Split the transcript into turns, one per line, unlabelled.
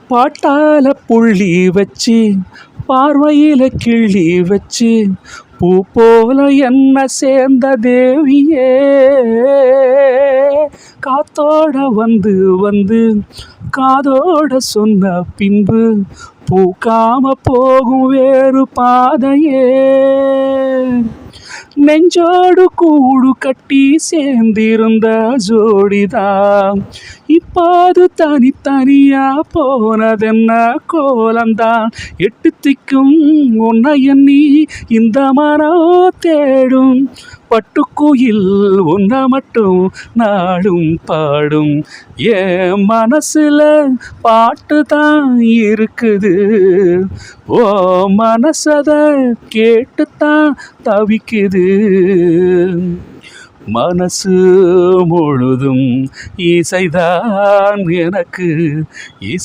பாட்டால புள்ளி வச்சு பார்வையில கிள்ளி வச்சு பூ போல என்ன சேர்ந்த தேவியே காத்தோட வந்து வந்து காதோட சொன்ன பின்பு பூக்காம போகும் வேறு பாதையே நெஞ்சோடு கூடு கட்டி சேர்ந்திருந்த ஜோடிதான் இப்போது தனித்தனியா போனதென்ன கோலந்தான் எட்டு திக்கும் உன்னை எண்ணி இந்த மனம் தேடும் பட்டுக்குயில் உன்னை மட்டும் நாடும் பாடும் என் மனசுல பாட்டு தான் இருக்குது ஓ மனசத கேட்டுத்தான் தவிக்குது மனசு முழுதும் இசைதான் எனக்கு